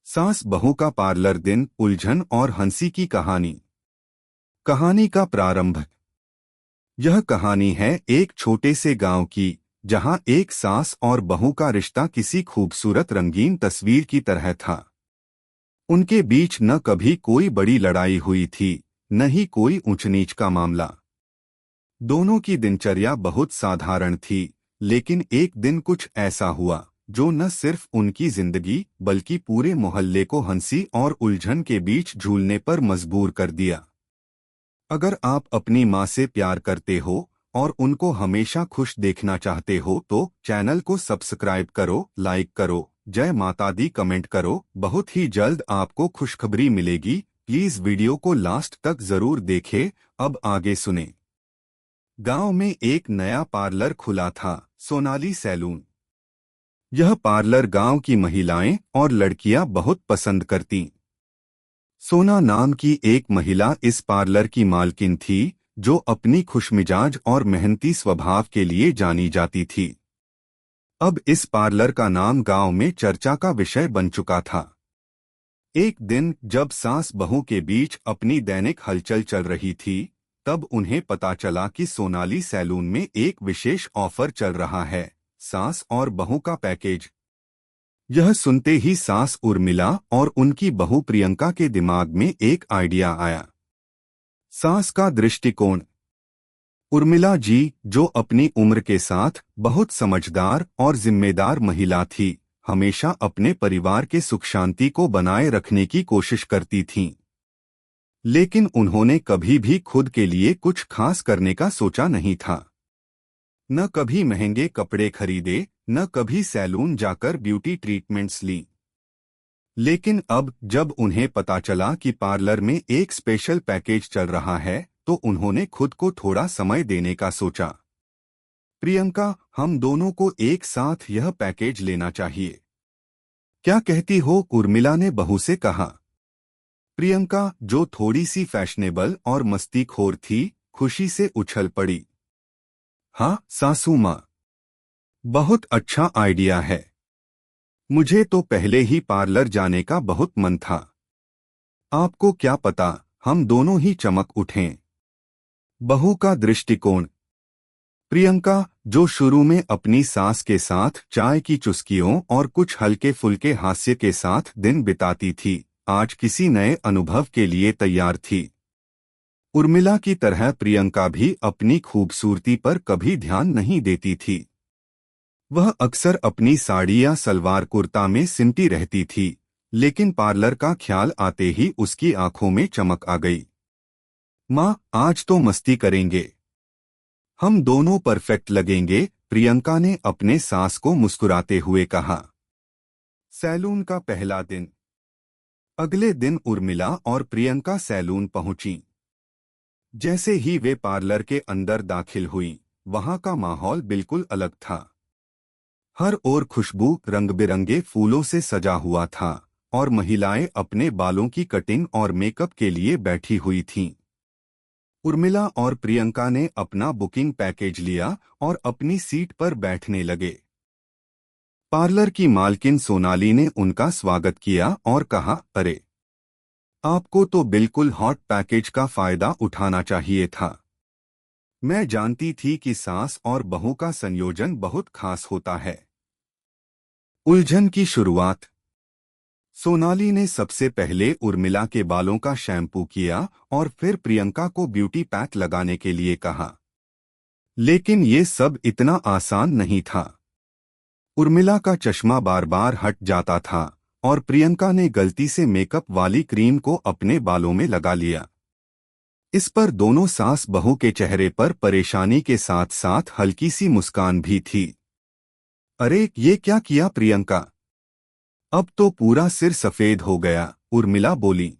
सास बहू का पार्लर दिन, उलझन और हंसी की कहानी। कहानी का प्रारंभ। यह कहानी है एक छोटे से गांव की, जहां एक सास और बहू का रिश्ता किसी खूबसूरत रंगीन तस्वीर की तरह था। उनके बीच न कभी कोई बड़ी लड़ाई हुई थी, न ही कोई ऊंच नीच का मामला। दोनों की दिनचर्या बहुत साधारण थी, लेकिन एक दिन कुछ ऐसा हुआ जो न सिर्फ उनकी जिंदगी बल्कि पूरे मोहल्ले को हंसी और उलझन के बीच झूलने पर मजबूर कर दिया। अगर आप अपनी माँ से प्यार करते हो और उनको हमेशा खुश देखना चाहते हो तो चैनल को सब्सक्राइब करो, लाइक करो, जय माता दी कमेंट करो। बहुत ही जल्द आपको खुशखबरी मिलेगी। प्लीज वीडियो को लास्ट तक जरूर देखें। अब आगे सुने। गांव में एक नया पार्लर खुला था, सोनाली सैलून। यह पार्लर गांव की महिलाएं और लड़कियां बहुत पसंद करतीं। सोना नाम की एक महिला इस पार्लर की मालकिन थी, जो अपनी खुशमिजाज और मेहनती स्वभाव के लिए जानी जाती थी। अब इस पार्लर का नाम गांव में चर्चा का विषय बन चुका था। एक दिन जब सास बहू के बीच अपनी दैनिक हलचल चल रही थी, तब उन्हें पता चला कि सोनाली सैलून में एक विशेष ऑफर चल रहा है, सास और बहू का पैकेज। यह सुनते ही सास उर्मिला और उनकी बहू प्रियंका के दिमाग में एक आइडिया आया। सास का दृष्टिकोण। उर्मिला जी, जो अपनी उम्र के साथ बहुत समझदार और जिम्मेदार महिला थी, हमेशा अपने परिवार के सुख शांति को बनाए रखने की कोशिश करती थीं। लेकिन उन्होंने कभी भी खुद के लिए कुछ खास करने का सोचा नहीं था। न कभी महंगे कपड़े खरीदे, न कभी सैलून जाकर ब्यूटी ट्रीटमेंट्स ली। लेकिन अब जब उन्हें पता चला कि पार्लर में एक स्पेशल पैकेज चल रहा है, तो उन्होंने खुद को थोड़ा समय देने का सोचा। प्रियंका, हम दोनों को एक साथ यह पैकेज लेना चाहिए। क्या कहती हो? उर्मिला ने बहू से कहा। प्रियंका, जो थोड़ी सी फैशनेबल और मस्तीखोर थी, खुशी से उछल पड़ी। हाँ सासू माँ, बहुत अच्छा आइडिया है। मुझे तो पहले ही पार्लर जाने का बहुत मन था। आपको क्या पता, हम दोनों ही चमक उठें। बहू का दृष्टिकोण। प्रियंका, जो शुरू में अपनी सास के साथ चाय की चुस्कियों और कुछ हल्के फुल्के हास्य के साथ दिन बिताती थी, आज किसी नए अनुभव के लिए तैयार थी। उर्मिला की तरह प्रियंका भी अपनी खूबसूरती पर कभी ध्यान नहीं देती थी। वह अक्सर अपनी साड़ी या सलवार कुर्ता में सिमटी रहती थी, लेकिन पार्लर का ख्याल आते ही उसकी आंखों में चमक आ गई। माँ, आज तो मस्ती करेंगे। हम दोनों परफेक्ट लगेंगे, प्रियंका ने अपने सास को मुस्कुराते हुए कहा। सैलून का पहला दिन। अगले दिन उर्मिला और प्रियंका सैलून पहुंची। जैसे ही वे पार्लर के अंदर दाखिल हुईं, वहां का माहौल बिल्कुल अलग था। हर ओर खुशबू रंग बिरंगे फूलों से सजा हुआ था और महिलाएं अपने बालों की कटिंग और मेकअप के लिए बैठी हुई थीं। उर्मिला और प्रियंका ने अपना बुकिंग पैकेज लिया और अपनी सीट पर बैठने लगे। पार्लर की मालकिन सोनाली ने उनका स्वागत किया और कहा, अरे, आपको तो बिल्कुल हॉट पैकेज का फायदा उठाना चाहिए था। मैं जानती थी कि सास और बहू का संयोजन बहुत खास होता है। उलझन की शुरुआत। सोनाली ने सबसे पहले उर्मिला के बालों का शैम्पू किया और फिर प्रियंका को ब्यूटी पैक लगाने के लिए कहा। लेकिन ये सब इतना आसान नहीं था। उर्मिला का चश्मा बार बार हट जाता था और प्रियंका ने गलती से मेकअप वाली क्रीम को अपने बालों में लगा लिया। इस पर दोनों सास बहू के चेहरे पर परेशानी के साथ साथ हल्की सी मुस्कान भी थी। अरे, ये क्या किया प्रियंका? अब तो पूरा सिर सफेद हो गया, उर्मिला बोली।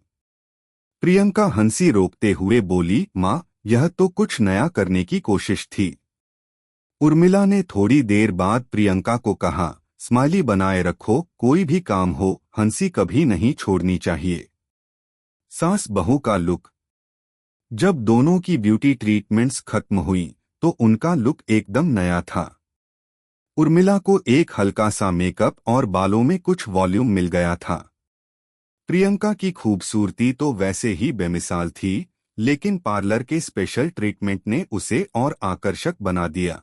प्रियंका हंसी रोकते हुए बोली, माँ, यह तो कुछ नया करने की कोशिश थी। उर्मिला ने थोड़ी देर बाद प्रियंका को कहा, स्माइली बनाए रखो, कोई भी काम हो, हंसी कभी नहीं छोड़नी चाहिए। सास बहू का लुक। जब दोनों की ब्यूटी ट्रीटमेंट्स खत्म हुई, तो उनका लुक एकदम नया था। उर्मिला को एक हल्का सा मेकअप और बालों में कुछ वॉल्यूम मिल गया था। प्रियंका की खूबसूरती तो वैसे ही बेमिसाल थी, लेकिन पार्लर के स्पेशल ट्रीटमेंट ने उसे और आकर्षक बना दिया।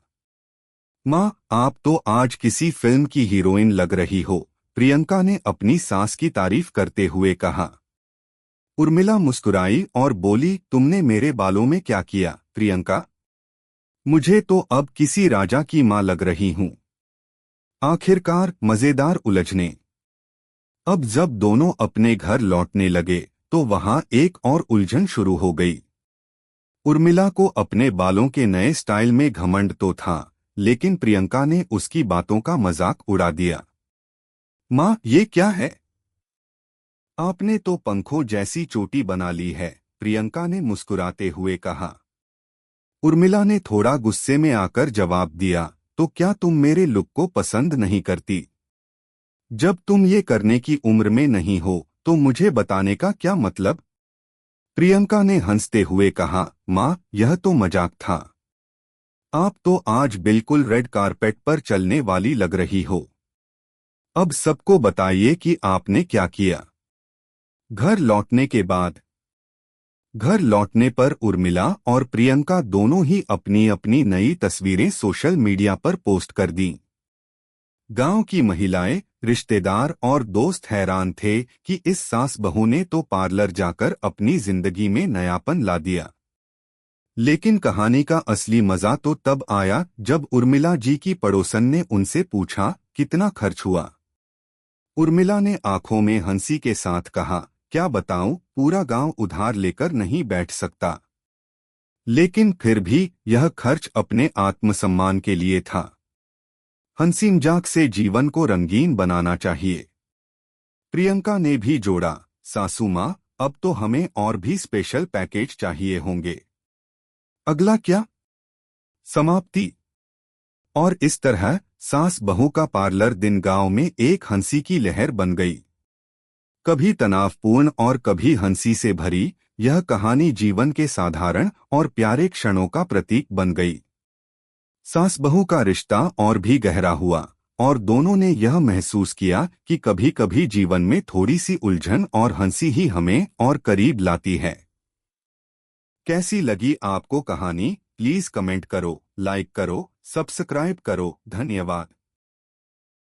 माँ, आप तो आज किसी फिल्म की हीरोइन लग रही हो, प्रियंका ने अपनी सास की तारीफ करते हुए कहा। उर्मिला मुस्कुराई और बोली, तुमने मेरे बालों में क्या किया, प्रियंका? मुझे तो अब किसी राजा की माँ लग रही हूँ। आखिरकार मजेदार उलझने। अब जब दोनों अपने घर लौटने लगे तो वहां एक और उलझन शुरू हो गई। उर्मिला को अपने बालों के नए स्टाइल में घमंड तो था, लेकिन प्रियंका ने उसकी बातों का मजाक उड़ा दिया। माँ, ये क्या है? आपने तो पंखों जैसी चोटी बना ली है, प्रियंका ने मुस्कुराते हुए कहा। उर्मिला ने थोड़ा गुस्से में आकर जवाब दिया, तो क्या तुम मेरे लुक को पसंद नहीं करती? जब तुम ये करने की उम्र में नहीं हो तो मुझे बताने का क्या मतलब? प्रियंका ने हंसते हुए कहा, माँ, यह तो मजाक था। आप तो आज बिल्कुल रेड कारपेट पर चलने वाली लग रही हो। अब सबको बताइए कि आपने क्या किया। घर लौटने के बाद घर लौटने पर उर्मिला और प्रियंका दोनों ही अपनी अपनी नई तस्वीरें सोशल मीडिया पर पोस्ट कर दीं। गांव की महिलाएं, रिश्तेदार और दोस्त हैरान थे कि इस सास बहू ने तो पार्लर जाकर अपनी जिंदगी में नयापन ला दिया। लेकिन कहानी का असली मजा तो तब आया जब उर्मिला जी की पड़ोसन ने उनसे पूछा, कितना खर्च हुआ? उर्मिला ने आंखों में हंसी के साथ कहा, क्या बताऊं, पूरा गांव उधार लेकर नहीं बैठ सकता। लेकिन फिर भी यह खर्च अपने आत्मसम्मान के लिए था। हंसी मजाक से जीवन को रंगीन बनाना चाहिए। प्रियंका ने भी जोड़ा, सासू माँ, अब तो हमें और भी स्पेशल पैकेज चाहिए होंगे। अगला क्या? समाप्ति। और इस तरह सास बहू का पार्लर दिन गांव में एक हंसी की लहर बन गई। कभी तनावपूर्ण और कभी हंसी से भरी, यह कहानी जीवन के साधारण और प्यारे क्षणों का प्रतीक बन गई। सास बहू का रिश्ता और भी गहरा हुआ और दोनों ने यह महसूस किया कि कभी कभी जीवन में थोड़ी सी उलझन और हंसी ही हमें और करीब लाती है। कैसी लगी आपको कहानी? प्लीज कमेंट करो, लाइक करो, सब्सक्राइब करो। धन्यवाद।